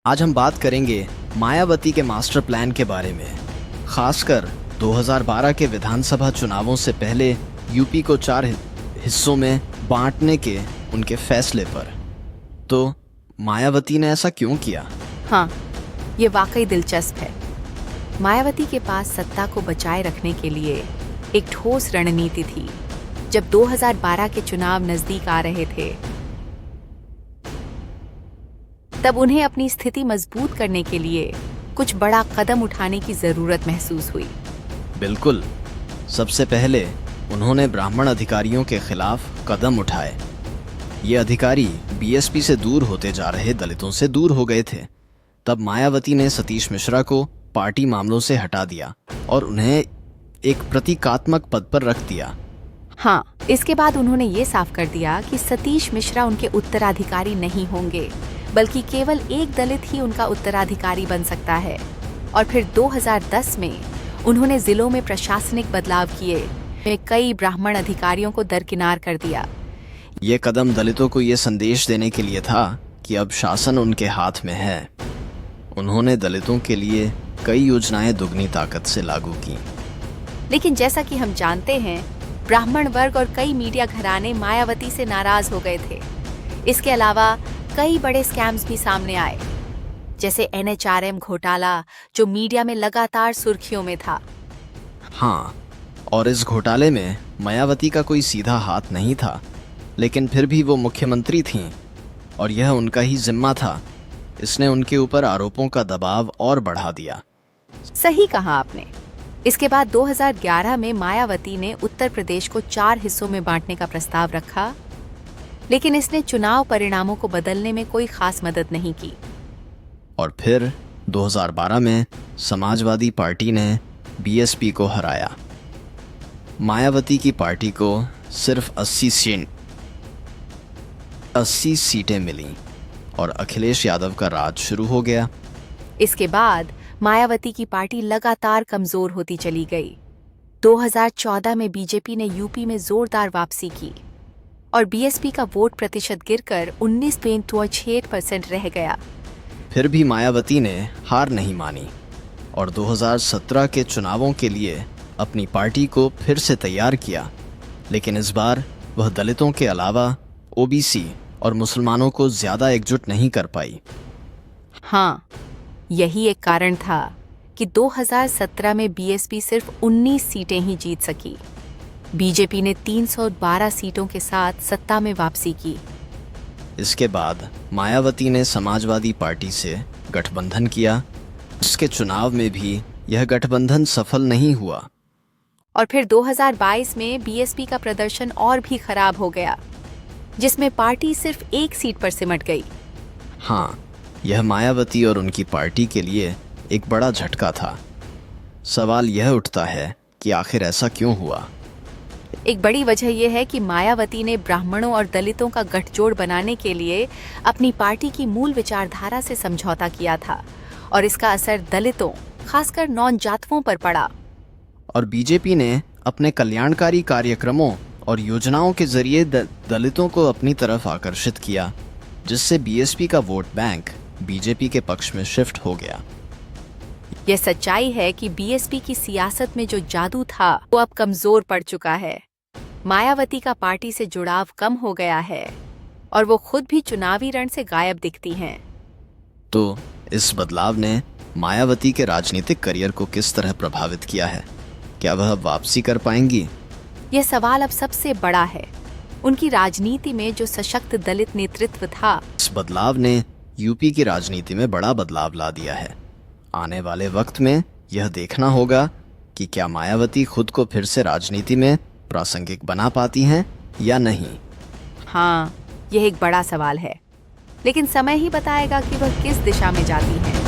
आज हम बात करेंगे मायावती के मास्टर प्लान के बारे में, खासकर 2012 के विधानसभा चुनावों से पहले यूपी को 4 हिस्सों में बांटने के उनके फैसले पर। तो मायावती ने ऐसा क्यों किया? हाँ, ये वाकई दिलचस्प है। मायावती के पास सत्ता को बचाए रखने के लिए एक ठोस रणनीति थी। जब 2012 के चुनाव नजदीक आ रहे थे, तब उन्हें अपनी स्थिति मजबूत करने के लिए कुछ बड़ा कदम उठाने की जरूरत महसूस हुई। बिल्कुल। सबसे पहले उन्होंने ब्राह्मण अधिकारियों के खिलाफ कदम उठाए। ये अधिकारी बीएसपी से दूर होते जा रहे दलितों से दूर हो गए थे। तब मायावती ने सतीश मिश्रा को पार्टी मामलों से हटा दिया और उन्हें एक प्रतीकात्मक पद पर रख दिया। हाँ, इसके बाद उन्होंने ये साफ कर दिया कि सतीश मिश्रा उनके उत्तराधिकारी नहीं होंगे, बल्कि केवल एक दलित ही उनका उत्तराधिकारी बन सकता है। और फिर 2010 में उन्होंने जिलों में प्रशासनिक बदलाव किए, कई ब्राह्मण अधिकारियों को दरकिनार कर दिया। ये कदम दलितों को ये संदेश देने के लिए था कि अब शासन उनके हाथ में है। उन्होंने दलितों के लिए कई योजनाएं दुगनी ताकत से लागू की। लेकिन जैसा कि हम जानते हैं, ब्राह्मण वर्ग और कई मीडिया घराने मायावती से नाराज हो गए थे। इसके अलावा कई बड़े स्कैम्स भी सामने आए, जैसे NHRM घोटाला, जो मीडिया में लगातार सुर्खियों में था। हाँ, और इस घोटाले में मायावती का कोई सीधा हाथ नहीं था, लेकिन फिर भी वो मुख्यमंत्री थीं और यह उनका ही जिम्मा था। इसने उनके ऊपर आरोपों का दबाव और बढ़ा दिया। सही कहा आपने। इसके बाद 2011 में मायावती ने उत्तर प्रदेश को 4 हिस्सों में बांटने का प्रस्ताव रखा, लेकिन इसने चुनाव परिणामों को बदलने में कोई खास मदद नहीं की। और फिर 2012 में समाजवादी पार्टी ने बीएसपी को हराया। मायावती की पार्टी को सिर्फ 80 सीटें मिलीं और अखिलेश यादव का राज शुरू हो गया। इसके बाद मायावती की पार्टी लगातार कमजोर होती चली गई। 2014 में बीजेपी ने यूपी में जोरदार वापसी की और बीएसपी का वोट प्रतिशत गिरकर 19.6% रह गया। फिर भी मायावती ने हार नहीं मानी और 2017 के चुनावों के लिए अपनी पार्टी को फिर से तैयार किया, लेकिन इस बार वह दलितों के अलावा ओबीसी और मुसलमानों को ज्यादा एकजुट नहीं कर पाई। हाँ, यही एक कारण था कि 2017 में बीएसपी सिर्फ 19 सीटें ही जीत सकी। बीजेपी ने 312 सीटों के साथ सत्ता में वापसी की। इसके बाद मायावती ने समाजवादी पार्टी से गठबंधन किया। इसके चुनाव में भी यह गठबंधन सफल नहीं हुआ। और फिर 2022 में बीएसपी का प्रदर्शन और भी खराब हो गया, जिसमें पार्टी सिर्फ एक सीट पर सिमट गई। हाँ, यह मायावती और उनकी पार्टी के लिए एक बड़ा झटका था। सवाल यह उठता है कि आखिर ऐसा क्यों हुआ? एक बड़ी वजह यह है कि मायावती ने ब्राह्मणों और दलितों का गठजोड़ बनाने के लिए अपनी पार्टी की मूल विचारधारा से समझौता किया था, और इसका असर दलितों, खासकर नौजवानों पर पड़ा। और बीजेपी ने अपने कल्याणकारी कार्यक्रमों और योजनाओं के जरिए दलितों को अपनी तरफ आकर्षित किया, जिससे बीएसपी का वोट बैंक बीजेपी के पक्ष में शिफ्ट हो गया। यह सच्चाई है कि बीएसपी की सियासत में जो जादू था वो अब कमजोर पड़ चुका है। मायावती का पार्टी से जुड़ाव कम हो गया है और वो खुद भी चुनावी रण से गायब दिखती हैं। तो इस बदलाव ने मायावती के राजनीतिक करियर को किस तरह प्रभावित किया है? क्या वह वापसी कर पाएंगी? यह सवाल अब सबसे बड़ा है। उनकी राजनीति में जो सशक्त दलित नेतृत्व था, इस बदलाव ने यूपी की राजनीति में बड़ा बदलाव ला दिया है। आने वाले वक्त में यह देखना होगा कि क्या मायावती खुद को फिर से राजनीति में प्रासंगिक बना पाती हैं या नहीं। हाँ, यह एक बड़ा सवाल है, लेकिन समय ही बताएगा कि वह किस दिशा में जाती हैं।